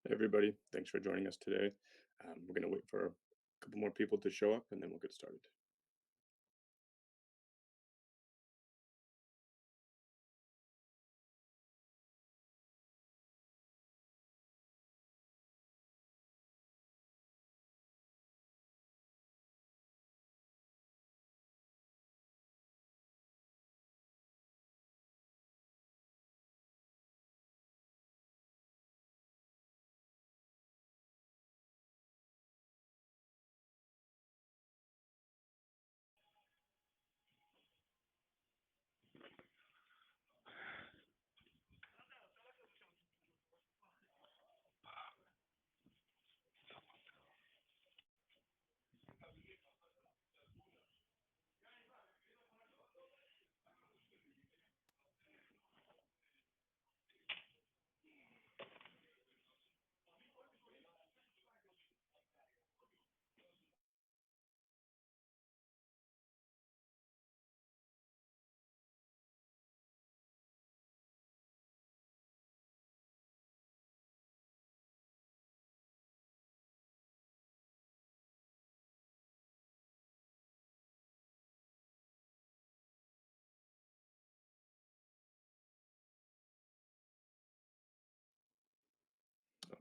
Hey everybody, thanks for joining us today. We're going to wait for a couple more people to show up and then we'll get started.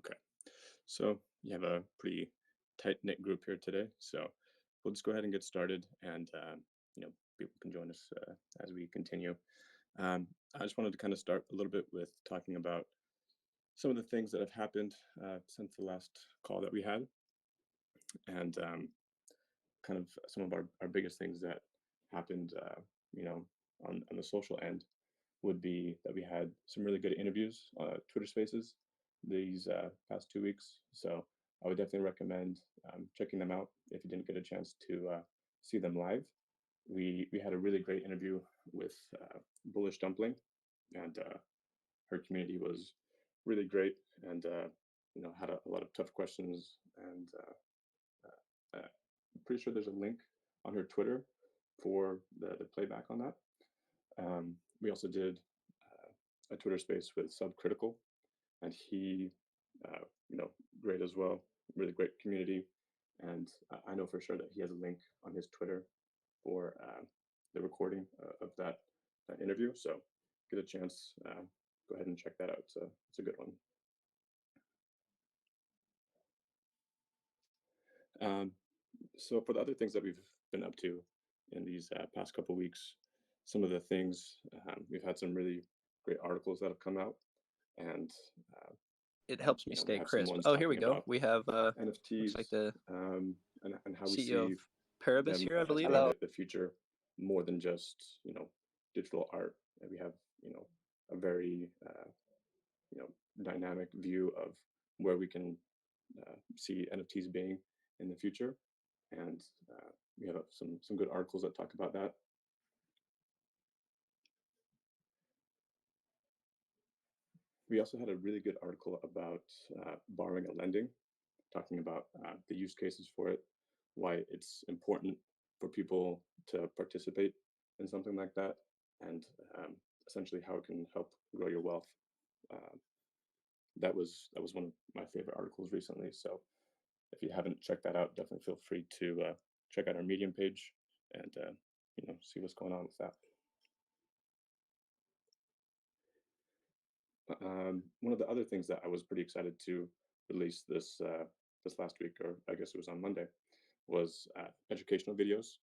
Okay, so you have a pretty tight knit group here today, so we'll just go ahead and get started and people can join us as we continue. Um, I just wanted to kind of start a little bit with talking about some of the things that have happened since the last call that we had and kind of some of our biggest things that happened, you know, on the social end would be that we had some really good interviews on Twitter Spaces these past 2 weeks. So I would definitely recommend checking them out if you didn't get a chance to see them live. We had a really great interview with Bullish Dumpling, and her community was really great, and had a lot of tough questions. And I'm pretty sure there's a link on her Twitter for the playback on that. We also did a Twitter space with Subcritical, and he, uh, you know, great as well. Really great community, and I know for sure that he has a link on his Twitter for the recording of that interview. So, get a chance, go ahead and check that out. It's a good one. Um, so, for the other things that we've been up to in these past couple weeks, some of the things we've had some really great articles that have come out, and uh, It helps me we stay have some crisp. ones Oh, here we talking go. about We have looks like NFTs, the and how we CEO of see Paribus them here, I as believe. being the future more than just digital art. And we have a very dynamic view of where we can see NFTs being in the future, and we have some good articles that talk about that. We also had a really good article about borrowing and lending, talking about the use cases for it, why it's important for people to participate in something like that, and essentially how it can help grow your wealth. Uh, that was one of my favorite articles recently. So if you haven't checked that out, definitely feel free to check out our Medium page and see what's going on with that. One of the other things that I was pretty excited to release this last week, or I guess it was on Monday, was educational videos.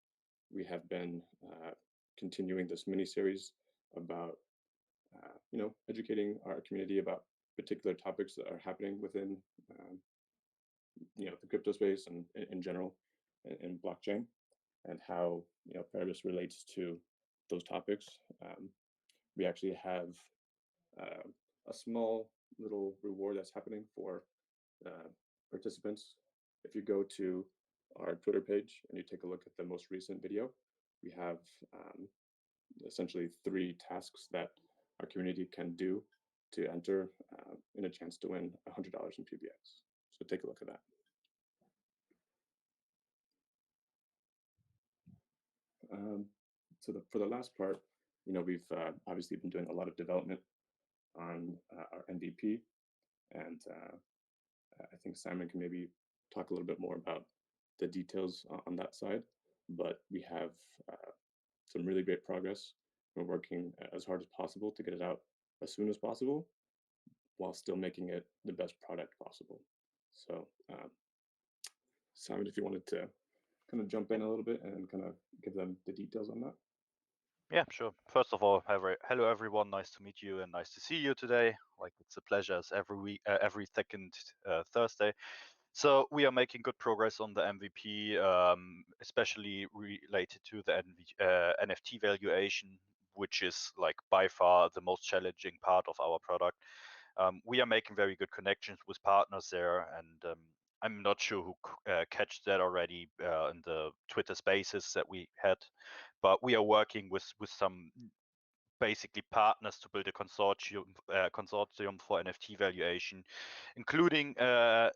We have been continuing this mini series about educating our community about particular topics that are happening within um, the crypto space and in general in blockchain, and how Paribus relates to those topics. We actually have uh, a small little reward that's happening for uh, participants. If you go to our Twitter page and you take a look at the most recent video, we have essentially 3 tasks that our community can do to enter in a chance to win $100 in PBX. So take a look at that. Um, for the last part, we've obviously been doing a lot of development on our MVP, and I think Simon can maybe talk a little bit more about the details on that side, but we have some really great progress. We're working as hard as possible to get it out as soon as possible while still making it the best product possible. So, Simon, if you wanted to kind of jump in a little bit and kind of give them the details on that. Yeah, sure. First of all, hello everyone. Nice to meet you and nice to see you today. Like it's a pleasure as every week, every second Thursday. So we are making good progress on the MVP, especially related to the NFT valuation, which is like by far the most challenging part of our product. We are making very good connections with partners there, and I'm not sure who catch that already in the Twitter Spaces that we had, but we are working with some basically partners to build a consortium for NFT valuation, including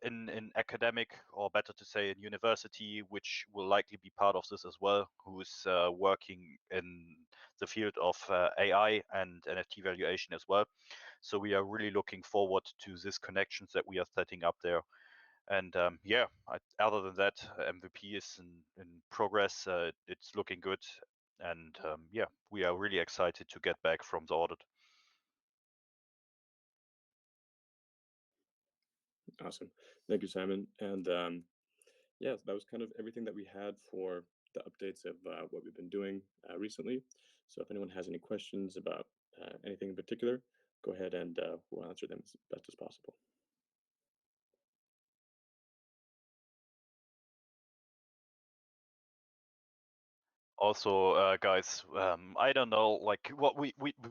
in academic, or better to say in university, which will likely be part of this as well, who's working in the field of AI and NFT valuation as well. So we are really looking forward to these connections that we are setting up there. And yeah, other than that, MVP is in progress. It's looking good. And yeah, we are really excited to get back from the audit. Awesome. Thank you, Simon. And yeah, that was kind of everything that we had for the updates of what we've been doing recently. So if anyone has any questions about anything in particular, go ahead and we'll answer them as best as possible. Also, guys, I don't know, like what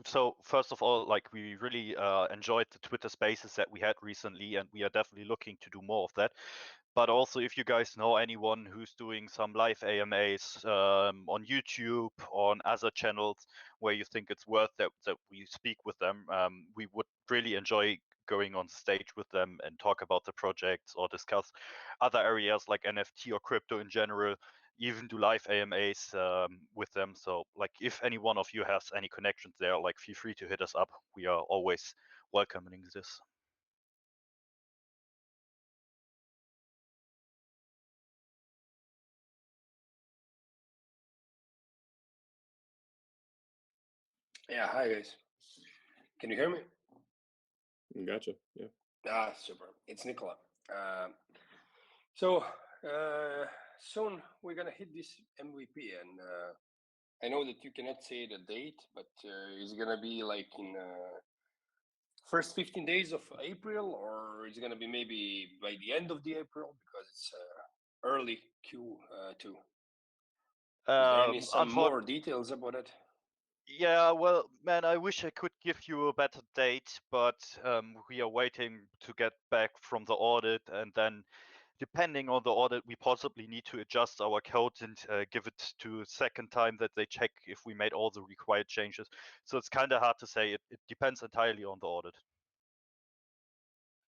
so first of all, like we really enjoyed the Twitter Spaces that we had recently, and we are definitely looking to do more of that. But also, if you guys know anyone who's doing some live AMAs on YouTube, on other channels where you think it's worth that we speak with them, we would really enjoy going on stage with them and talk about the projects or discuss other areas like NFT or crypto in general, even do live AMAs with them. So like if any one of you has any connections there, like feel free to hit us up. We are always welcoming this. Yeah, hi guys. Can you hear me? Gotcha. Yeah. Ah, super. It's Nicola. So soon we're gonna hit this MVP, and I know that you cannot say the date, but it's gonna be like in first 15 days of April, or it's gonna be maybe by the end of the April because it's early Q2. Is there any some more details about it? Yeah, well, man, I wish I could give you a better date, but we are waiting to get back from the audit, and then depending on the audit, we possibly need to adjust our code and give it to a second time that they check if we made all the required changes. So it's kind of hard to say. It depends entirely on the audit.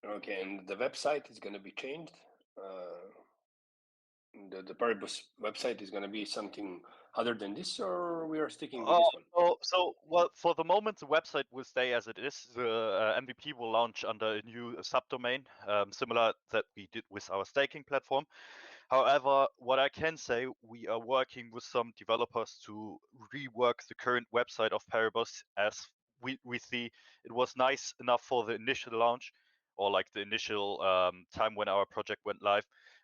Okay, and the website is going to be changed. The Paribus website is going to be something other than this, or we are sticking with this one? So well, for the moment, the website will stay as it is. The MVP will launch under a new subdomain, similar that we did with our staking platform. However, what I can say, we are working with some developers to rework the current website of Paribus, as we see it was nice enough for the initial launch, or like the initial time when our project went live,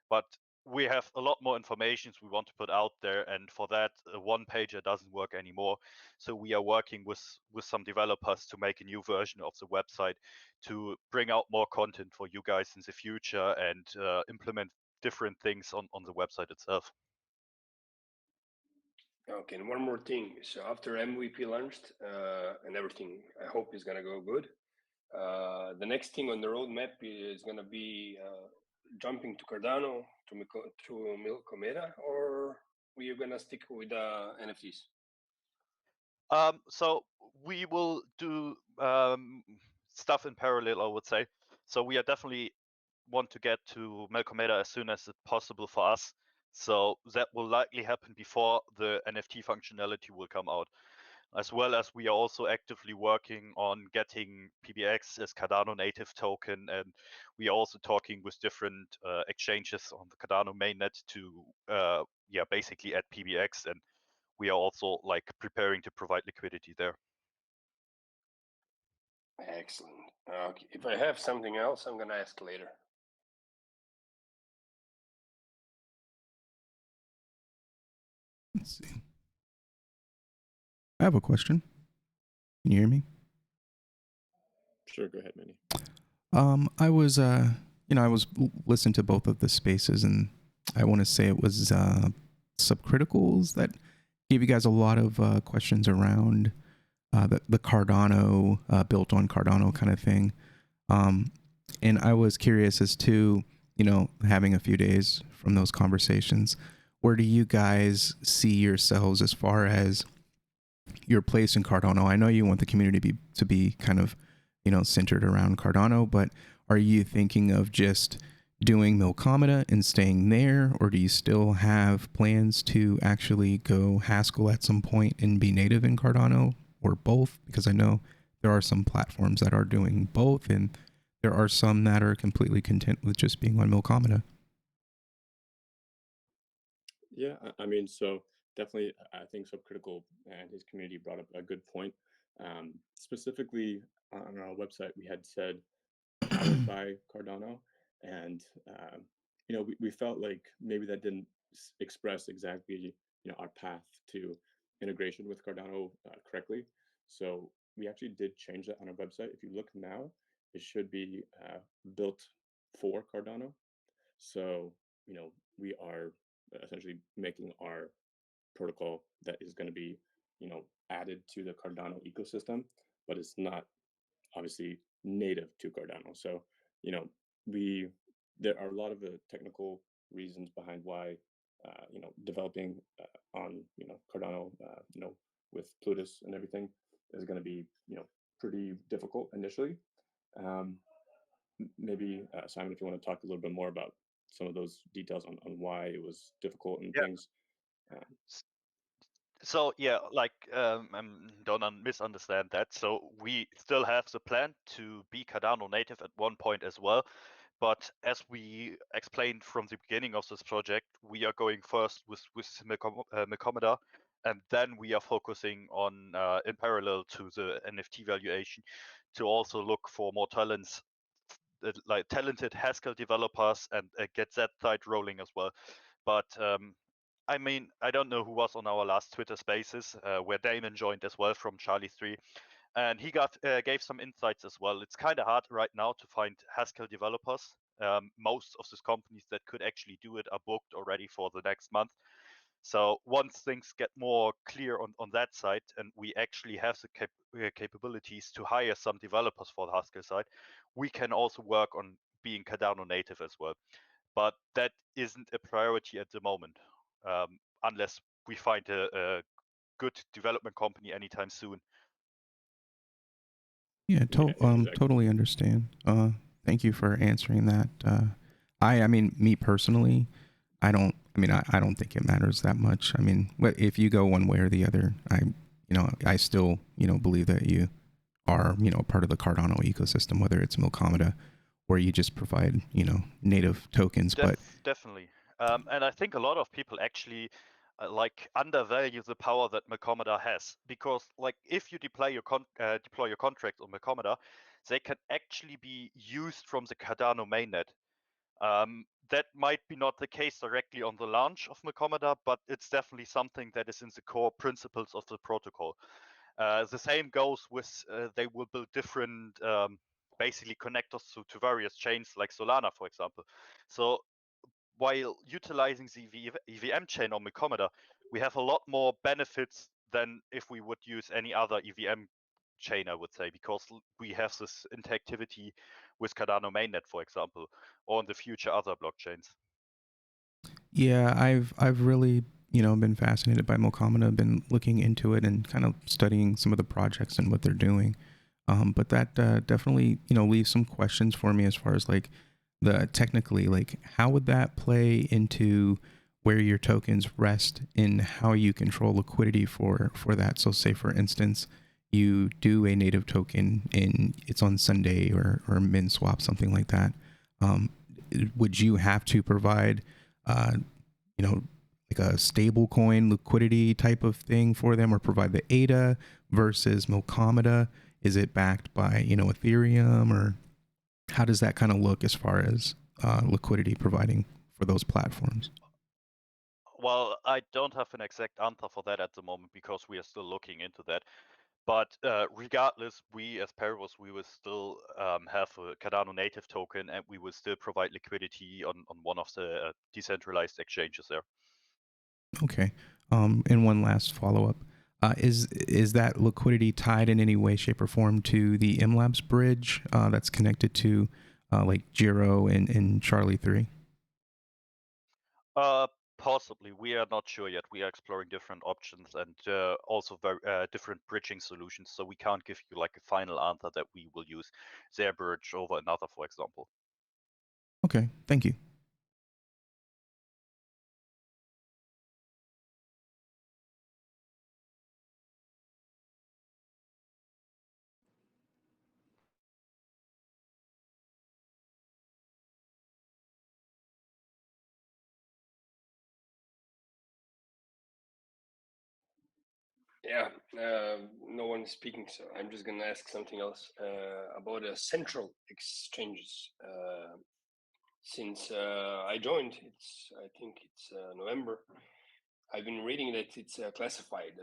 but we have a lot more information we want to put out there, and for that, a one pager doesn't work anymore. So we are working with some developers to make a new version of the website to bring out more content for you guys in the future and implement different things on the website itself. Okay, and one more thing. So after MVP launched and everything, I hope is gonna go good. The next thing on the roadmap is gonna be jumping to Cardano to Milkomeda, or we are gonna stick with NFTs? So we will do stuff in parallel, I would say. So we are definitely want to get to Melkomeda as soon as it's possible for us. So that will likely happen before the NFT functionality will come out. as well as we are also actively working on getting PBX as Cardano native token, and we are also talking with different exchanges on the Cardano mainnet to basically add PBX, and we are also like preparing to provide liquidity there. Excellent. Okay. If I have something else, I'm gonna ask later. Let's see. I have a question. Can you hear me? Sure, go ahead, Manny. I was listening to both of the spaces, and I want to say it was Subcriticals that gave you guys a lot of questions around the Cardano, built on Cardano kind of thing. And I was curious as to, having a few days from those conversations, where do you guys see yourselves as far as your place in Cardano? I know you want the community to be kind of, centered around Cardano, but are you thinking of just doing Milkomeda and staying there, or do you still have plans to actually go Haskell at some point and be native in Cardano, or both? Because I know there are some platforms that are doing both, and there are some that are completely content with just being on Milkomeda. Yeah, I mean, so definitely, I think Subcritical and his community brought up a good point. Specifically, on our website, we had said powered by Cardano, and we felt like maybe that didn't express exactly our path to integration with Cardano correctly. So we actually did change that on our website. If you look now, it should be built for Cardano. So we are essentially making our protocol that is going to be added to the Cardano ecosystem, but it's not obviously native to Cardano. So, there are a lot of the technical reasons behind why, developing on, Cardano, with Plutus and everything is going to be, pretty difficult initially. Um, Maybe Simon, if you want to talk a little bit more about some of those details on why it was difficult and things. So yeah, like don't misunderstand that. So we still have the plan to be Cardano native at one point as well. But as we explained from the beginning of this project, we are going first with Milkomeda, and then we are focusing on, in parallel to the NFT valuation, to also look for more talents, like talented Haskell developers, and get that side rolling as well. But I mean, I don't know who was on our last Twitter Spaces, where Damon joined as well from Charlie 3, and he gave some insights as well. It's kind of hard right now to find Haskell developers. Most of these companies that could actually do it are booked already for the next month. So once things get more clear on that side, and we actually have the capabilities to hire some developers for the Haskell side, we can also work on being Cardano native as well. But that isn't a priority at the moment, unless we find a good development company anytime soon. Yeah, exactly. totally understand. Thank you for answering that. I mean, me personally, I don't think it matters that much. I mean, if you go one way or the other, I still, believe that you are, part of the Cardano ecosystem, whether it's Milkomeda or you just provide, native tokens. But definitely. And I think a lot of people actually undervalue the power that Milkomeda has, because like if you deploy your contracts on Milkomeda, they can actually be used from the Cardano mainnet. That might be not the case directly on the launch of Milkomeda, but it's definitely something that is in the core principles of the protocol. The same goes with they will build different basically connectors to various chains like Solana, for example. So while utilizing the EVM chain on Milkomeda, we have a lot more benefits than if we would use any other EVM chain, I would say, because we have this interactivity with Cardano mainnet, for example, or in the future other blockchains. Yeah, I've really, been fascinated by Milkomeda. I've been looking into it and kind of studying some of the projects and what they're doing. But that definitely, leaves some questions for me as far as like the technically, like how would that play into where your tokens rest in how you control liquidity for that. So say for instance, you do a native token and it's on Sunday or min swap, something like that. Would you have to provide, like a stable coin liquidity type of thing for them, or provide the ADA versus Milkomeda? Is it backed by, Ethereum, or how does that kind of look as far as liquidity providing for those platforms? Well, I don't have an exact answer for that at the moment because we are still looking into that. But regardless, we as Paribus, we will still have a Cardano native token, and we will still provide liquidity on one of the decentralized exchanges there. Okay. And one last follow-up. Is that liquidity tied in any way, shape, or form to the MLabs bridge that's connected to like Giro and Charlie 3? Possibly. We are not sure yet. We are exploring different options and also very different bridging solutions. So we can't give you like a final answer that we will use their bridge over another, for example. Okay. Thank you. Yeah, no one is speaking, so I'm just gonna ask something else about central exchanges. Since I joined, I think it's November. I've been reading that it's classified.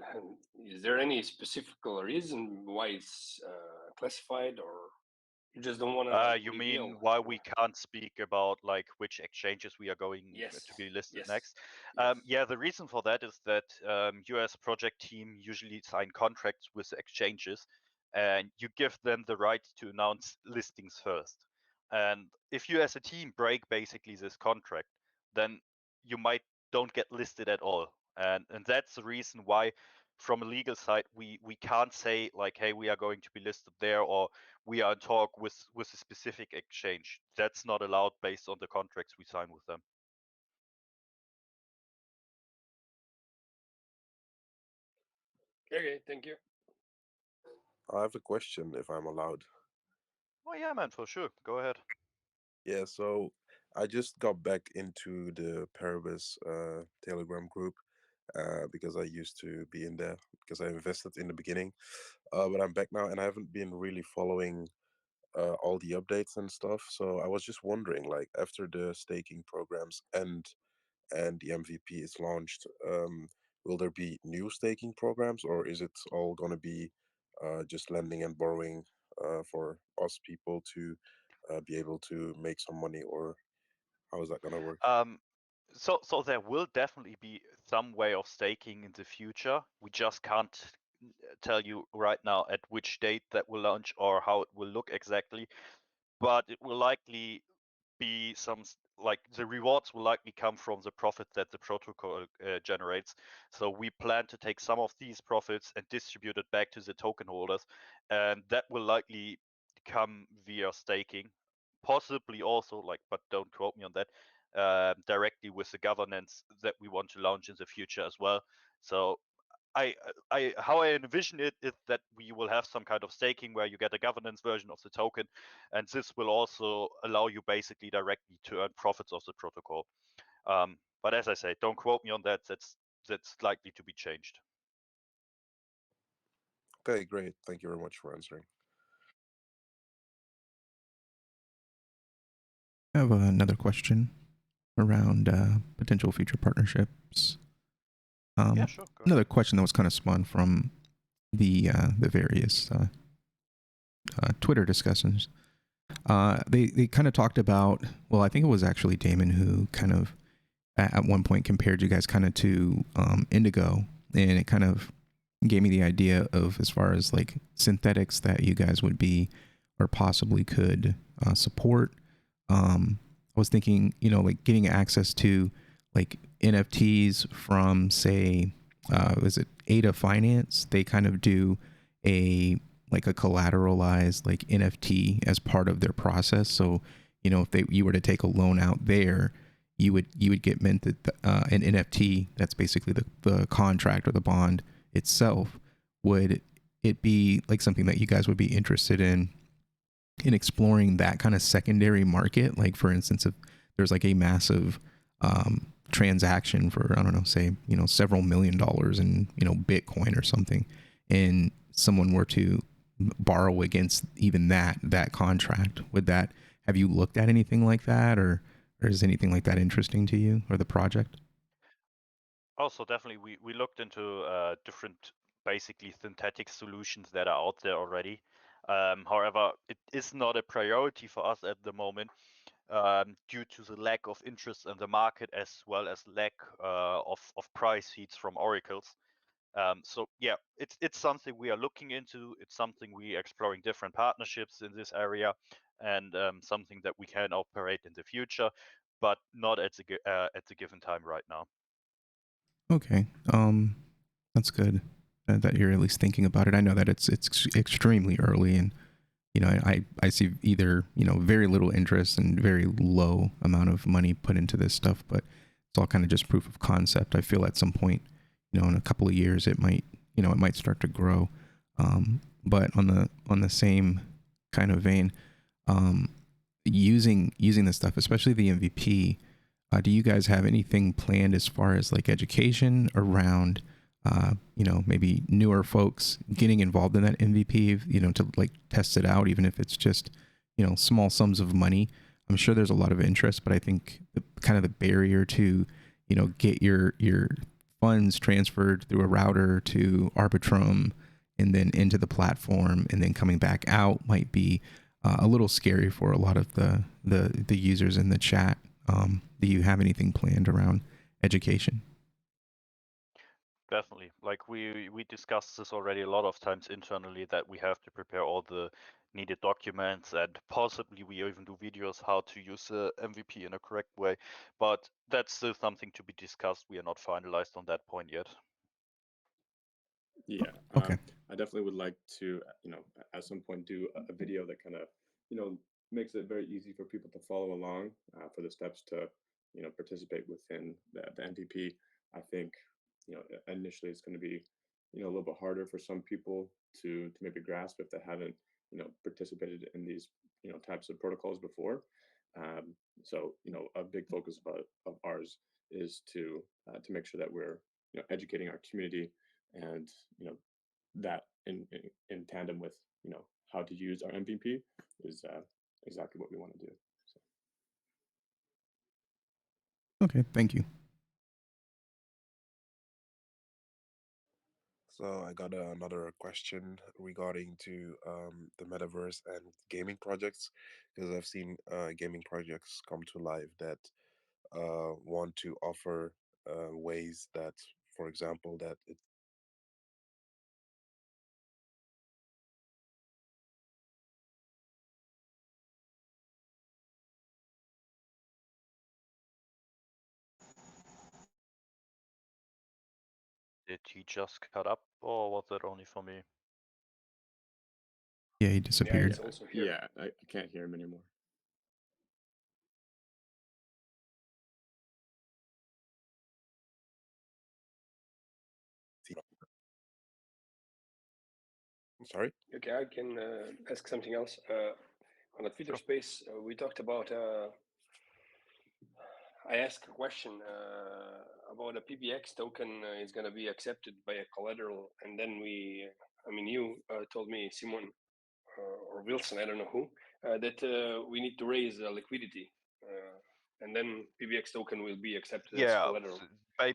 Is there any specific reason why it's classified, or you just don't want to? You mean why we can't speak about like which exchanges we are going to be listed next? Yeah, the reason for that is that you as a project team usually sign contracts with the exchanges, and you give them the right to announce listings first. And if you as a team break basically this contract, then you might don't get listed at all. And that's the reason why from a legal side we can't say like, hey, we are going to be listed there, or we are in talk with a specific exchange. That's not allowed based on the contracts we sign with them. Okay, thank you. I have a question, if I'm allowed. Oh yeah, man, for sure. Go ahead. Yeah, so I just got back into the Paribus Telegram group because I used to be in there because I invested in the beginning. But I'm back now and I haven't been really following all the updates and stuff. So I was just wondering, like, after the staking programs and the MVP is launched, will there be new staking programs, or is it all going to be just lending and borrowing for us people to be able to make some money, or how is that going to work? So there will definitely be some way of staking in the future. We just can't tell you right now at which date that will launch or how it will look exactly, but it will likely be like the rewards will likely come from the profit that the protocol generates. So we plan to take some of these profits and distribute it back to the token holders, and that will likely come via staking, possibly also like, but don't quote me on that, directly with the governance that we want to launch in the future as well. So how I envision it is that we will have some kind of staking where you get a governance version of the token, and this will also allow you basically directly to earn profits of the protocol. But as I say, don't quote me on that. That's likely to be changed. Okay, great. Thank you very much for answering. I have another question around potential future partnerships. Yeah, sure. Another question that was kind of spun from the various Twitter discussions. They kind of talked about, well, I think it was actually Damon who kind of at one point compared you guys kind of to Indigo, and it kind of gave me the idea of as far as like synthetics that you guys would be or possibly could support. I was thinking, like getting access to like NFTs from, say, was it ADA Finance? They kind of do a collateralized like NFT as part of their process. So, if you were to take a loan out there, you would get minted an NFT that's basically the contract or the bond itself. Would it be like something that you guys would be interested in exploring that kind of secondary market? Like, for instance, if there's like a massive transaction for, I don't know, say, several $1 million in, Bitcoin or something, and someone were to borrow against even that contract, have you looked at anything like that, or is anything like that interesting to you or the project? Also, definitely, we looked into different, basically synthetic solutions that are out there already. However, it is not a priority for us at the moment due to the lack of interest in the market, as well as lack of price feeds from oracles. So yeah, it's something we are looking into. It's something we are exploring different partnerships in this area, and something that we can operate in the future, but not at the given time right now. Okay, that's good that you're at least thinking about it. I know that it's extremely early, and I see either very little interest and very low amount of money put into this stuff, but it's all kind of just proof of concept. I feel at some point, in a couple of years, it might start to grow. But on the same kind of vein, using this stuff, especially the MVP, do you guys have anything planned as far as like education around, maybe newer folks getting involved in that MVP, to like test it out, even if it's just, small sums of money? I'm sure there's a lot of interest, but I think the barrier to, get your funds transferred through a router to Arbitrum and then into the platform and then coming back out might be a little scary for a lot of the users in the chat. Do you have anything planned around education? Definitely. Like we discussed this already a lot of times internally, that we have to prepare all the needed documents, and possibly we even do videos how to use the MVP in a correct way. But that's still something to be discussed. We are not finalized on that point yet. Yeah. Okay. I definitely would like to, at some point do a video that kind of, makes it very easy for people to follow along for the steps to, participate within the MVP. I think, initially it's going to be, a little bit harder for some people to maybe grasp if they haven't, participated in these, types of protocols before. So, a big focus of ours is to make sure that we're, educating our community, and that in tandem with how to use our MVP is exactly what we want to do. So. Okay, thank you. So I got another question regarding to the metaverse and gaming projects, because I've seen gaming projects come to life that want to offer ways that, for example, that it Did he just cut up, or was that only for me? Yeah, he Yeah, disappeared. it's also here. Yeah, I can't hear him anymore. I'm sorry. Okay, I can ask something else. On the Twitter space, we talked about. I asked a question about a PBX token is going to be accepted by a collateral, and then you told me, Simon or Wilson, I don't know who, that we need to raise liquidity, and then PBX token will be accepted as collateral.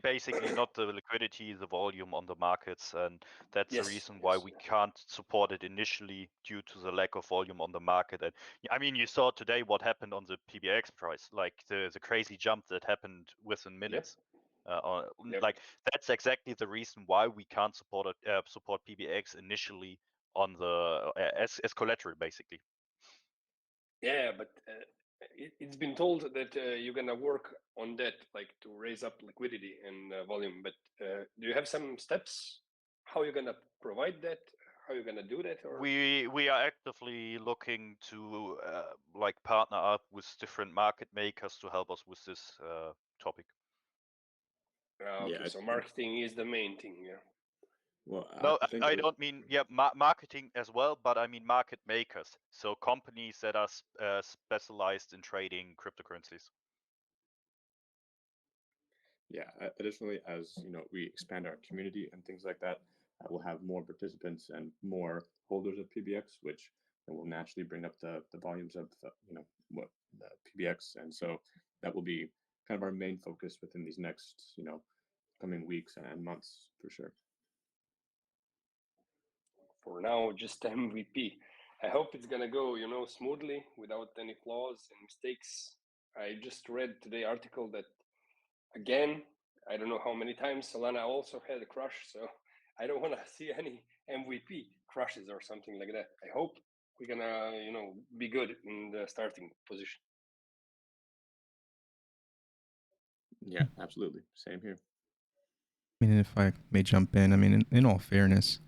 Basically not the liquidity, the volume on the markets, and that's the Yes, reason why we can't support it initially, due to the lack of volume on the market. And I mean, you saw today what happened on the PBX price, like the crazy jump that happened within minutes. Yep. Like that's exactly the reason why we can't support PBX initially on the as collateral, basically. Yeah, but it's been told that you're gonna work on that, like to raise up liquidity and volume. But do you have some steps how you're gonna provide that? how are you gonna do that? Or We are actively looking to like partner up with different market makers to help us with this topic. okay, Yeah, so marketing is the main thing. Yeah. well, No, I think I don't mean marketing as well, but I mean market makers. So companies that are specialized in trading cryptocurrencies. yeah. Additionally, as you know, we expand our community and things like that, we'll have more participants and more holders of PBX, which will naturally bring up the volumes of you know what the PBX, and so that will be kind of our main focus within these next coming weeks and months for sure. For now, just MVP. I hope it's gonna go, smoothly without any flaws and mistakes. I just read today article that again, I don't know how many times Solana also had a crash, so I don't want to see any MVP crashes or something like that. I hope we're gonna, be good in the starting position. Yeah, absolutely. Same here. I mean, if I may jump in, I mean, in all fairness,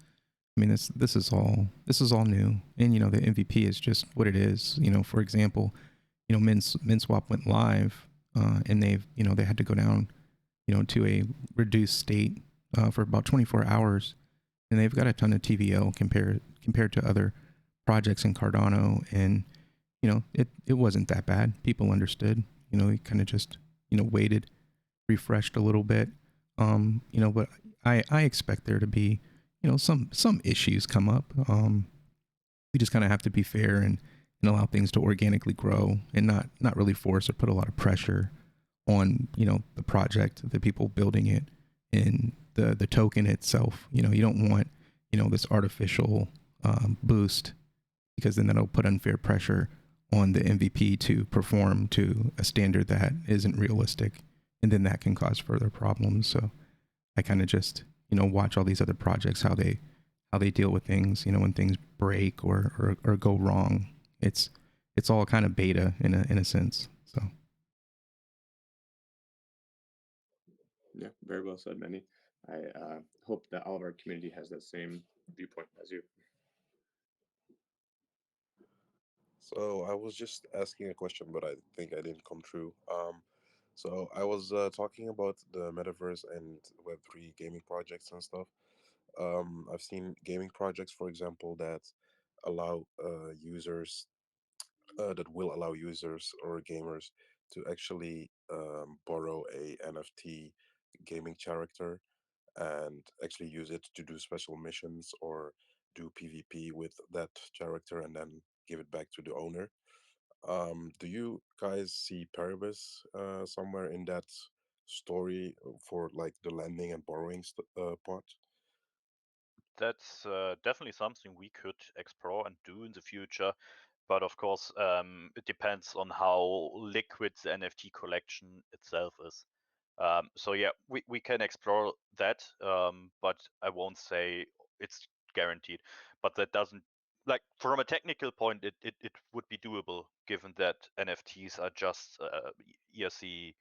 I mean, this is all new, and the MVP is just what it is. For example, MinSwap went live, and they had to go down, to a reduced state for about 24 hours, and they've got a ton of TVL compared to other projects in Cardano, and it wasn't that bad. People understood. They kind of just waited, refreshed a little bit, but I expect there to be some issues come up. We just kind of have to be fair and allow things to organically grow and not really force or put a lot of pressure on the project, the people building it, and the token itself. You don't want this artificial boost, because then that'll put unfair pressure on the MVP to perform to a standard that isn't realistic, and then that can cause further problems. So I kind of just watch all these other projects, how they deal with things, when things break or go wrong. It's all kind of beta in a sense. So Yeah, very well said, Manny. I hope that all of our community has that same viewpoint as you. So I was just asking a question, but I think I didn't come through. So I was talking about the metaverse and Web3 gaming projects and stuff. I've seen gaming projects, for example, that allow users that will allow users or gamers to actually borrow a NFT gaming character and actually use it to do special missions or do PvP with that character and then give it back to the owner. Do you guys see Paribus somewhere in that story for like the lending and borrowing part? That's definitely something we could explore and do in the future. But of course, it depends on how liquid the NFT collection itself is. So yeah, we can explore that, but I won't say it's guaranteed. But that doesn't, like, from a technical point, it would be doable, given that NFTs are just ERC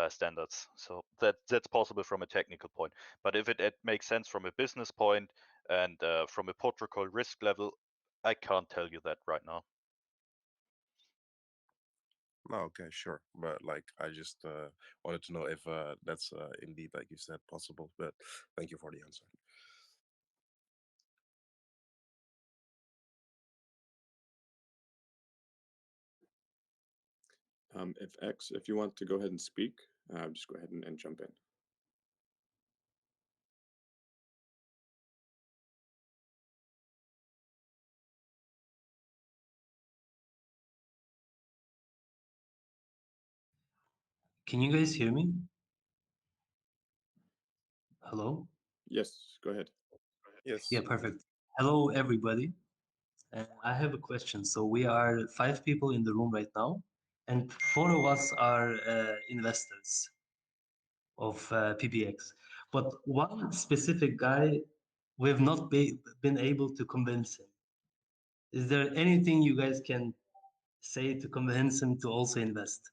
standards. So that's possible from a technical point. But if it makes sense from a business point and from a protocol risk level, I can't tell you that right now. No, okay, sure. But like, I just wanted to know if that's indeed, like you said, possible. But thank you for the answer. If you want to go ahead and speak, just go ahead and jump in. Can you guys hear me? Hello? Yes, go ahead. Yes. Yeah, perfect. Hello, everybody. I have a question. So we are 5 people in the room right now, and 4 of us are investors of PBX. But one specific guy, we have not been able to convince him. Is there anything you guys can say to convince him to also invest?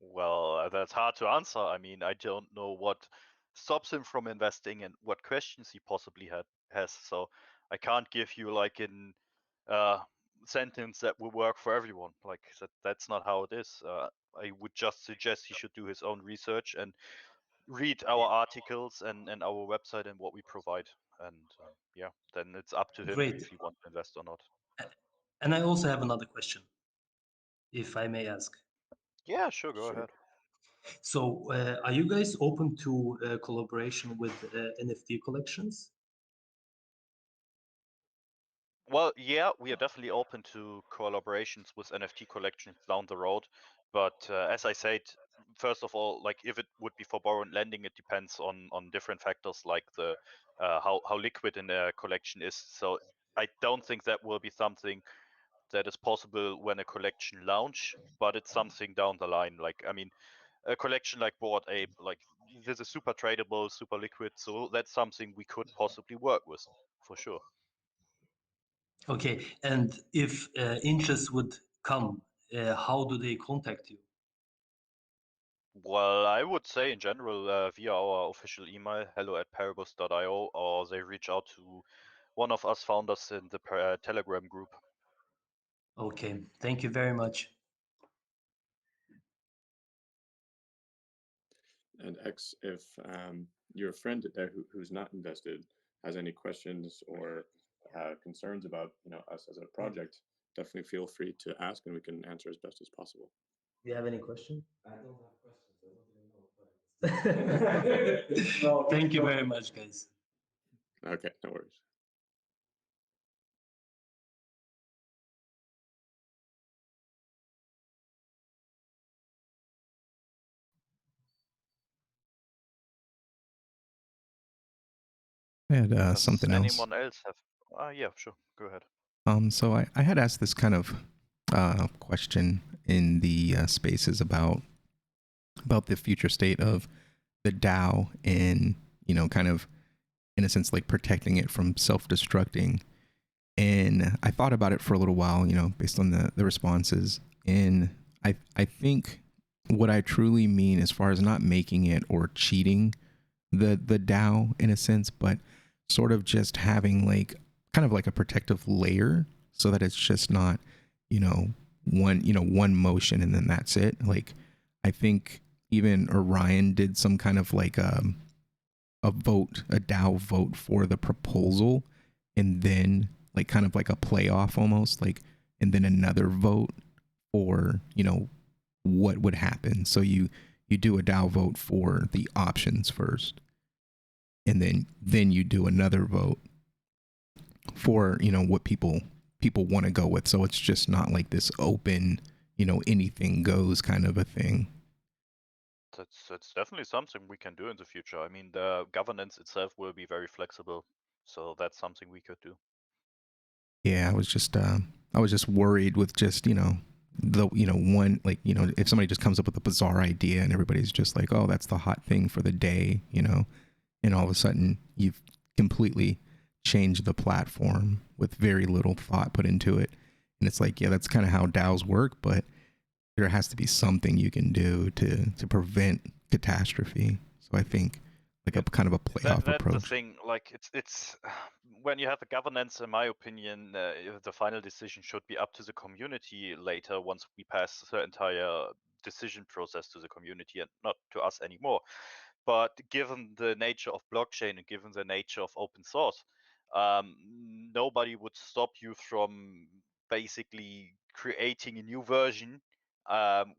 Well, that's hard to answer. I mean, I don't know what stops him from investing and what questions he possibly has. So I can't give you like in sentence that will work for everyone. Like that's not how it is. I would just suggest he should do his own research and read our articles and our website and what we provide. And yeah, then it's up to him Great. if he wants to invest or not. And I also have another question, if I may ask. Yeah, sure, go ahead. So, are you guys open to collaboration with NFT collections? Well, yeah, we are definitely open to collaborations with NFT collections down the road. But as I said, first of all, like if it would be for borrow and lending, it depends on different factors like the how liquid in a collection is. So I don't think that will be something that is possible when a collection launch, but it's something down the line. Like I mean, a collection like Bored Ape, like this is super tradable, super liquid, so that's something we could possibly work with for sure. Okay, and if interest would come, how do they contact you? Well, I would say in general via our official email, hello@paribus.io, or they reach out to one of us founders in the Telegram group. Okay, thank you very much. And X, if your friend there who's not invested has any questions or concerns about us as a project, definitely feel free to ask, and we can answer as best as possible. Do you have any question? I don't have questions. I want to know. Thank you very much, guys. Okay, no worries. I had Does something else. anyone else have? Yeah, sure. Go ahead. So I had asked this kind of question in the spaces about the future state of the DAO and kind of in a sense like protecting it from self-destructing. And I thought about it for a little while, based on the responses. And I think what I truly mean as far as not making it or cheating the DAO in a sense, but sort of just having like kind of like a protective layer so that it's just not, one motion and then that's it. Like I think even Orion did some kind of like a DAO vote for the proposal, and then like kind of like a playoff almost, like, and then another vote for what would happen. So you do a DAO vote for the options first, and then you do another vote for what people want to go with. So it's just not like this open anything goes kind of a thing. That's definitely something we can do in the future. I mean, the governance itself will be very flexible, so that's something we could do. Yeah, I was just worried with just one, like if somebody just comes up with a bizarre idea and everybody's just like, oh, that's the hot thing for the day, and all of a sudden you've completely changed the platform with very little thought put into it. And it's like, yeah, that's kind of how DAOs work, but there has to be something you can do to prevent catastrophe. So I think like a kind of a playoff That's approach. the thing. Like it's when you have the governance, in my opinion, the final decision should be up to the community later once we pass the entire decision process to the community and not to us anymore. But given the nature of blockchain and given the nature of open source, nobody would stop you from basically creating a new version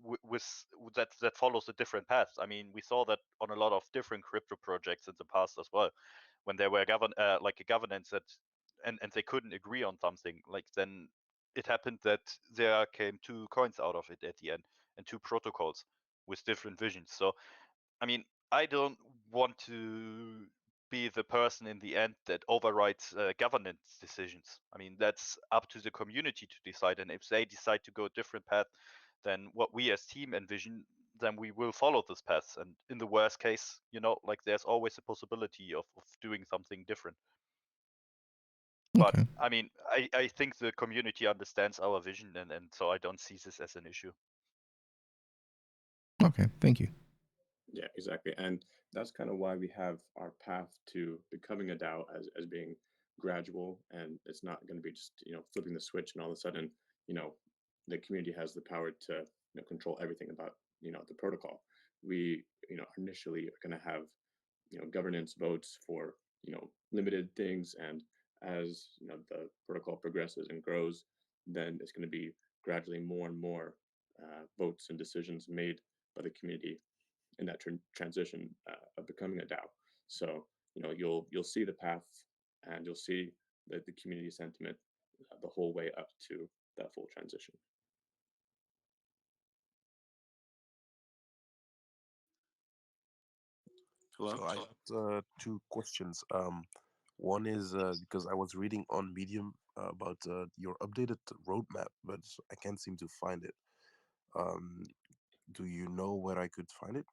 with that follows a different path. I mean, we saw that on a lot of different crypto projects in the past as well, when there were like a governance that and they couldn't agree on something. Like then it happened that there came two coins out of it at the end and two protocols with different visions. So I mean, I don't want to be the person in the end that overrides governance decisions. I mean, that's up to the community to decide. And if they decide to go a different path than what we as team envision, then we will follow this path. And in the worst case, like there's always a possibility of doing something different. But Okay. I mean, I think the community understands our vision, and so I don't see this as an issue. Okay, thank you. Yeah, exactly. And that's kind of why we have our path to becoming a DAO as being gradual, and it's not going to be just flipping the switch and all of a sudden the community has the power to control everything about the protocol. We initially are going to have governance votes for limited things, and as the protocol progresses and grows, then it's going to be gradually more and more votes and decisions made by the community in that transition of becoming a DAO. So you'll see the path, and you'll see the community sentiment the whole way up to that full transition. So I had two questions. One is because I was reading on Medium about your updated roadmap, but I can't seem to find it. Um, do you know where I could find it?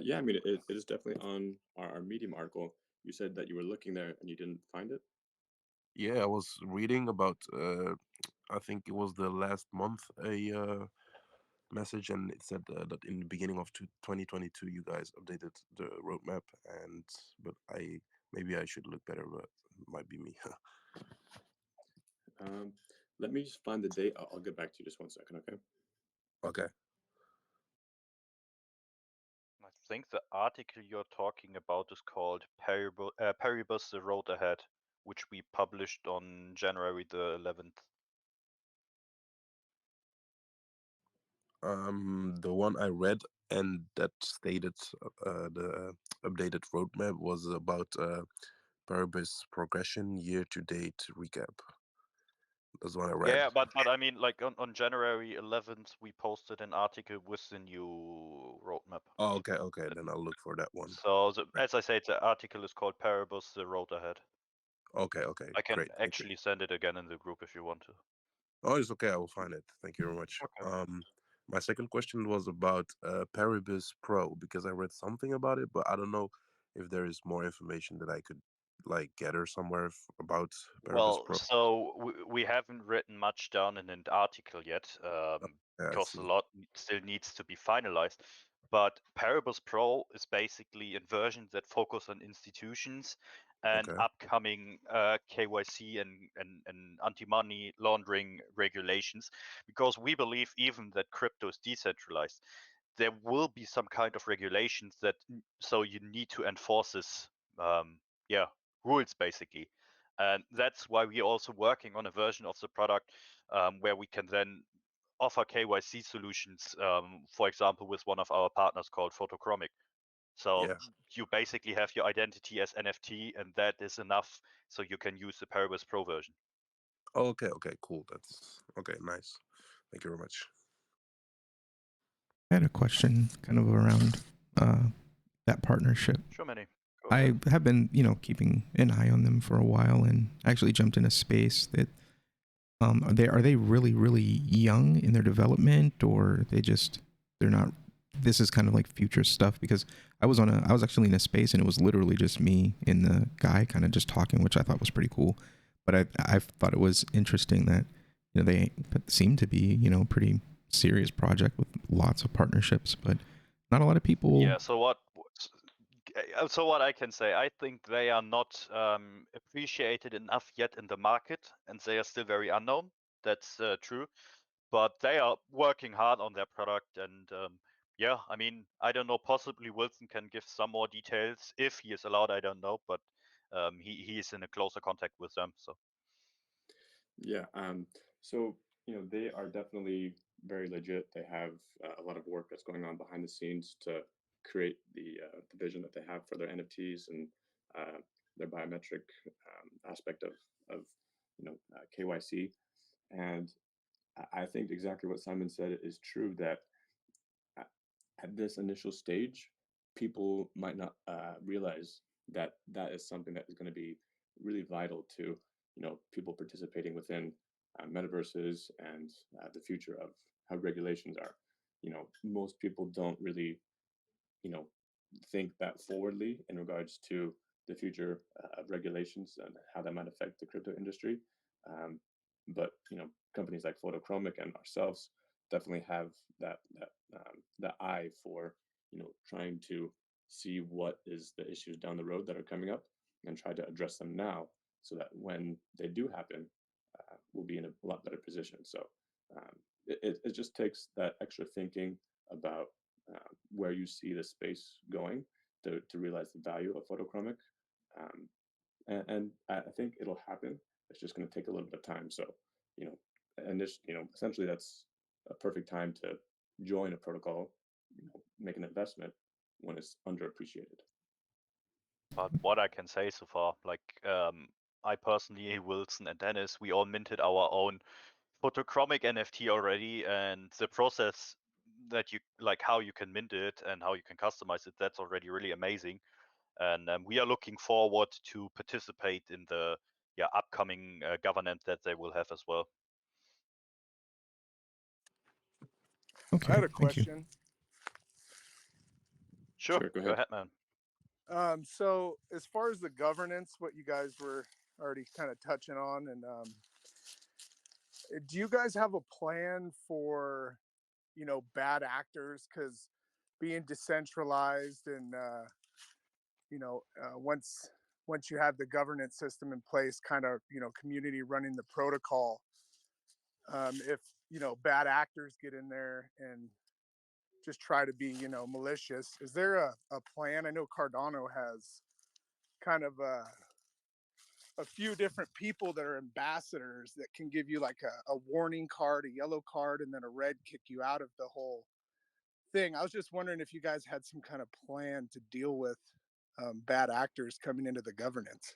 Yeah, I mean, it is definitely on our Medium article. You said that you were looking there and you didn't find it. Yeah, I was reading about. I think it was the last month a message, and it said that in the beginning of 2022, you guys updated the roadmap, and but maybe I should look better, but it might be me. Um, Let me just find the date. I'll get back to you just 1 second, okay? Okay. I think the article you're talking about is called Paribus, the Road Ahead, which we published on January the 11th. The one I read and that stated the updated roadmap was about Paribus progression year to date recap. That's what I read. Yeah, but I mean, like on January 11th, we posted an article with the new roadmap. Oh, okay. Then I'll look for that one. So as I said, the article is called Paribus, the Road Ahead. Okay, I can great. actually send it again in the group if you want to. Oh, it's okay. I will find it. Thank you very much. Okay. My second question was about Paribus Pro because I read something about it, but I don't know if there is more information that I could like gather somewhere about Paribus Well, Pro. so we haven't written much down in an article yet Yeah, I because see. a lot still needs to be finalized. But Paribus Pro is basically a version that focus on institutions and Okay. upcoming KYC and anti-money laundering regulations, because we believe even that crypto is decentralized, there will be some kind of regulations that so you need to enforce this rules basically. And that's why we're also working on a version of the product where we can then offer KYC solutions, for example, with one of our partners called Photochromic. So Yeah. you basically have your identity as NFT, and that is enough so you can use the Paribus Pro version. Oh, okay, cool. That's okay, nice. Thank you very much. I had a question kind of around that partnership. Sure, Manny. Go I ahead. have been, keeping an eye on them for a while, and actually jumped in a space that are they really really young in their development, or they're not? This is kind of like future stuff, because I was actually in a space and it was literally just me and the guy kind of just talking, which I thought was pretty cool. But I thought it was interesting that they seem to be pretty serious project with lots of partnerships, but not a lot of people. Yeah. So what I can say, I think they are not appreciated enough yet in the market, and they are still very unknown. That's true, but they are working hard on their product. And yeah, I mean, I don't know. Possibly Wilson can give some more details if he is allowed. I don't know, but he is in a closer contact with them. So Yeah. So they are definitely very legit. They have a lot of work that's going on behind the scenes to create the vision that they have for their NFTs and their biometric aspect of KYC. And I think exactly what Simon said is true, that at this initial stage, people might not realize that that is something that is going to be really vital to people participating within metaverses and the future of how regulations are. Most people don't really you know think that forwardly in regards to the future of regulations and how that might affect the crypto industry. Um, but companies like Photochromic and ourselves definitely have that eye for trying to see what is the issues down the road that are coming up and try to address them now so that when they do happen, we'll be in a lot better position. So it just takes that extra thinking about where you see the space going to realize the value of photochromic. And I think it'll happen. It's just going to take a little bit of time. So, and this, essentially that's a perfect time to join a protocol, make an investment when it's underappreciated. But what I can say so far, like I personally, Wilson and Dennis, we all minted our own photochromic NFT already, and the process that you like, how you can mint it and how you can customize it, that's already really amazing. And we are looking forward to participate in the upcoming governance that they will have as well. Okay, I had a thank you. question. Sure, Go ahead, man. So as far as the governance, what you guys were already kind of touching on, and do you guys have a plan for, bad actors? Because being decentralized and, once you have the governance system in place, kind of, community running the protocol, if, bad actors get in there and just try to be, malicious, is there a plan? I know Cardano has kind of a few different people that are ambassadors that can give you like a warning card, a yellow card, and then a red kick you out of the whole thing. I was just wondering if you guys had some kind of plan to deal with bad actors coming into the governance.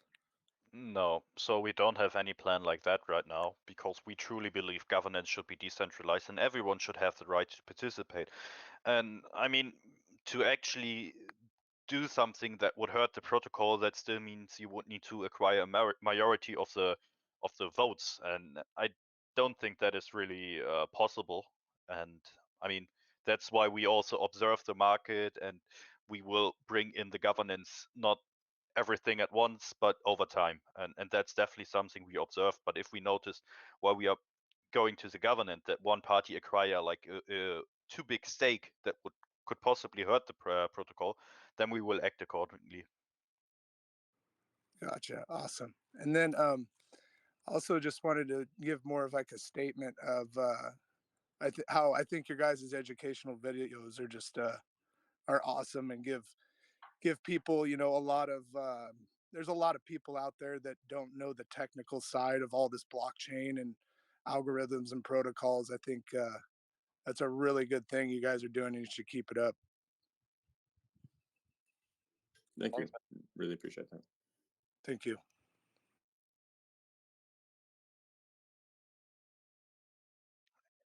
No, so we don't have any plan like that right now, because we truly believe governance should be decentralized and everyone should have the right to participate. And I mean, to actually do something that would hurt the protocol, that still means you would need to acquire a majority of the votes, and I don't think that is really possible. And I mean, that's why we also observe the market, and we will bring in the governance, not everything at once, but over time. And that's definitely something we observe. But if we notice while we are going to the governance that one party acquire like a too big stake that could possibly hurt the protocol, then we will act accordingly. Gotcha. Awesome. And then also just wanted to give more of like a statement of how I think your guys' educational videos are just are awesome, and give people, a lot of there's a lot of people out there that don't know the technical side of all this blockchain and algorithms and protocols. I think that's a really good thing you guys are doing, and you should keep it up. Thank you. Really appreciate that. Thank you.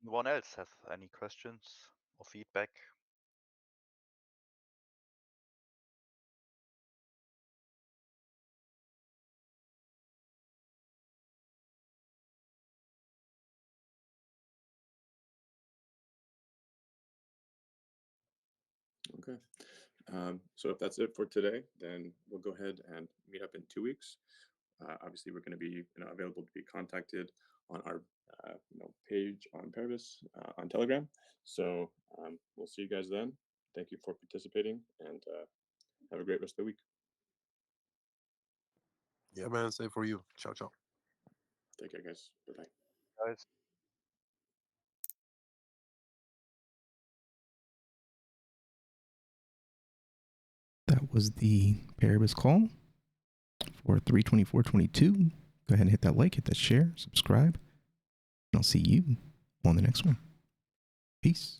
Anyone else have any questions or feedback? Okay. So if that's it for today, then we'll go ahead and meet up in 2 weeks. Obviously, we're going to be available to be contacted on our page on Paribus on Telegram. So we'll see you guys then. Thank you for participating, and have a great rest of the week. Yeah, man. Same for you. Ciao, ciao. Take care, guys. Bye-bye. Guys. That was the Paribus call for 3/24/22. Go ahead and hit that like, hit that share, subscribe. And I'll see you on the next one. Peace.